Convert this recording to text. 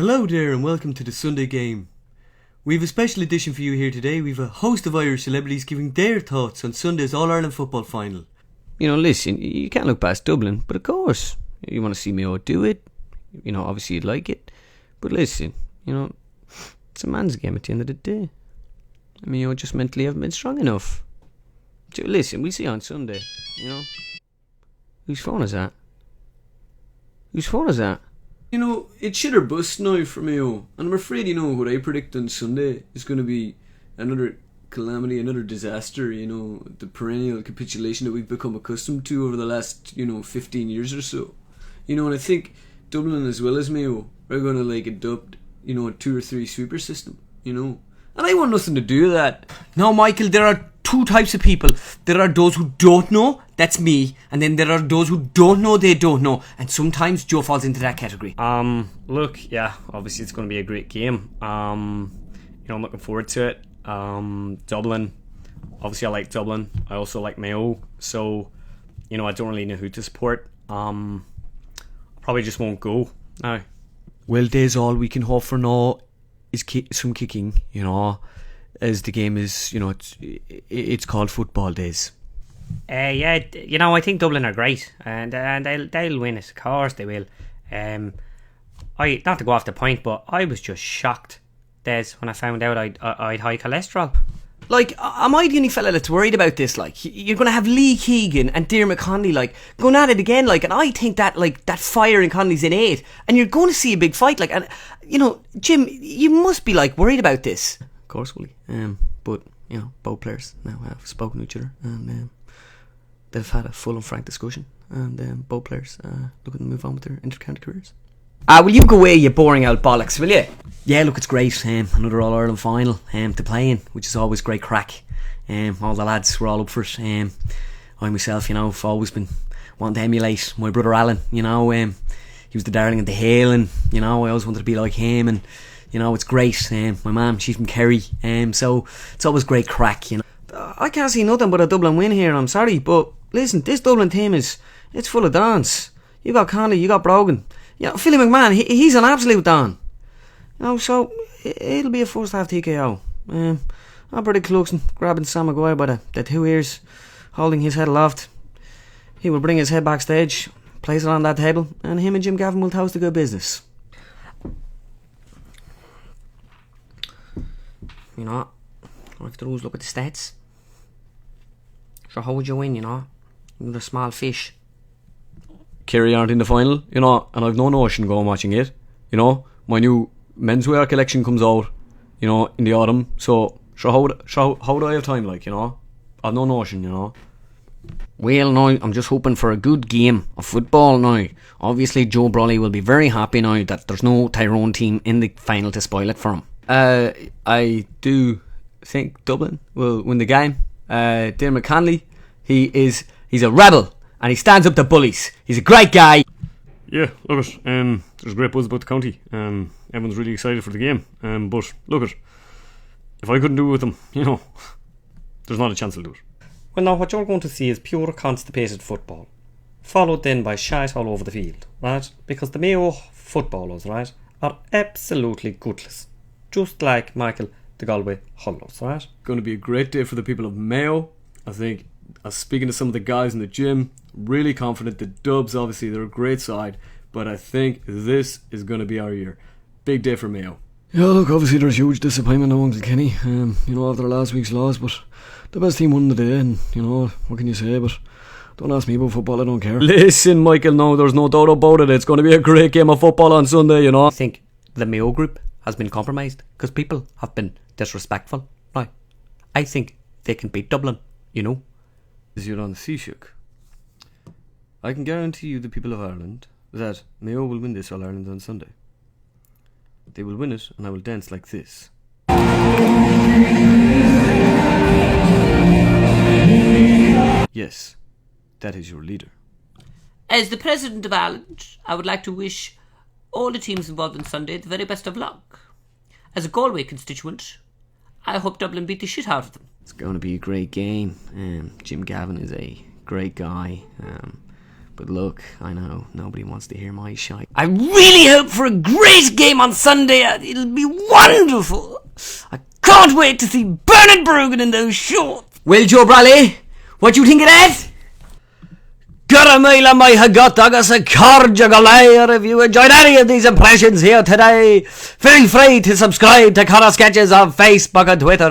Hello there and welcome to the Sunday Game. We've a special edition for you here today. We've a host of Irish celebrities giving their thoughts on Sunday's All-Ireland football final. You know, listen, you can't look past Dublin, but of course, you want to see Mayo do it. You know, obviously you'd like it. But listen, you know, it's a man's game at the end of the day. Mayo just mentally haven't been strong enough. So listen, we'll see on Sunday, you know. Whose phone is that? Whose phone is that? You know, it's shit or bust now for Mayo. And I'm afraid, you know, what I predict on Sunday is going to be another calamity, another disaster, you know, the perennial capitulation that we've become accustomed to over the last, 15 years or so. You know, and I think Dublin as well as Mayo are going to, adopt, a 2 or 3 sweeper system, you know. And I want nothing to do with that. Now, Michael, there are 2 types of people. There are those who don't know, that's me, and then there are those who don't know they don't know, and sometimes Joe falls into that category. Look, yeah, obviously it's going to be a great game. I'm looking forward to it. Dublin, obviously I like Dublin. I also like Mayo, so, I don't really know who to support. Probably just won't go now. Well, there's all we can hope for now is some kicking, as the game is, it's called football days. I think Dublin are great, and they'll win it. Of course they will. I not to go off the point, but I was just shocked, Des, when I found out I'd high cholesterol. Am I the only fella that's worried about this? You're going to have Lee Keegan and Diarmuid Connolly, going at it again, and I think that, that fire in Connolly's innate, and you're going to see a big fight, and, Jim, you must be, worried about this. Of course, Willie. But, both players now have spoken to each other, and they've had a full and frank discussion, and both players looking to move on with their inter-county careers. Will you go away, you boring old bollocks, will you? Yeah, look, it's great. Another All-Ireland final to play in, which is always great crack. All the lads were all up for it. I myself, have always been wanting to emulate my brother Alan. He was the darling of the hill, and I always wanted to be like him. And it's great. My mum, she's from Kerry, so it's always great crack. I can't see nothing but a Dublin win here. I'm sorry, but listen, this Dublin team it's full of dons. You got Connolly, you got Brogan. Philly McMahon, he's an absolute don. So it'll be a first half TKO. Padraig Harrington grabbing Sam Maguire by the 2 ears, holding his head aloft. He will bring his head backstage, place it on that table, and him and Jim Gavin will toast a good business. All I have to do is look at the stats. So how would you win, You're a small fish. Kerry aren't in the final, and I've no notion going watching it. My new menswear collection comes out, in the autumn. So how do I have time, I've no notion, Well, now, I'm just hoping for a good game of football now. Obviously, Joe Brolly will be very happy now that there's no Tyrone team in the final to spoil it for him. I do think Dublin will win the game. Diarmuid Connolly, he's a rebel, and he stands up to bullies. He's a great guy. Yeah, look it. There's great buzz about the county. Everyone's really excited for the game. But look it. If I couldn't do it with them, there's not a chance I'll do it. Well, now what you're going to see is pure constipated football, followed then by shite all over the field, right? Because the Mayo footballers, right, are absolutely gutless, just like Michael the Galway Hullos, right? Going to be a great day for the people of Mayo. I think, speaking to some of the guys in the gym, really confident. The Dubs, obviously, they're a great side, but I think this is going to be our year. Big day for Mayo. Yeah, look, obviously there's huge disappointment amongst Kenny, after last week's loss, but the best team won the day, and, what can you say, but don't ask me about football, I don't care. Listen, Michael, no, there's no doubt about it. It's going to be a great game of football on Sunday, I think the Mayo group has been compromised because people have been disrespectful. Right? I think they can beat Dublin, Is you're on the Seashook. I can guarantee you, the people of Ireland, that Mayo will win this All-Ireland on Sunday. They will win it, and I will dance like this. Yes, that is your leader. As the President of Ireland, I would like to wish all the teams involved on Sunday the very best of luck. As a Galway constituent, I hope Dublin beat the shit out of them. It's going to be a great game. Jim Gavin is a great guy. But look, I know, nobody wants to hear my shite. I really hope for a great game on Sunday. It'll be wonderful. I can't wait to see Bernard Brogan in those shorts. Well, Joe Bradley, what do you think of that? Garamila mai hagot agus a carja galay. If you enjoyed any of these impressions here today, feel free to subscribe to Conor Sketches on Facebook and Twitter.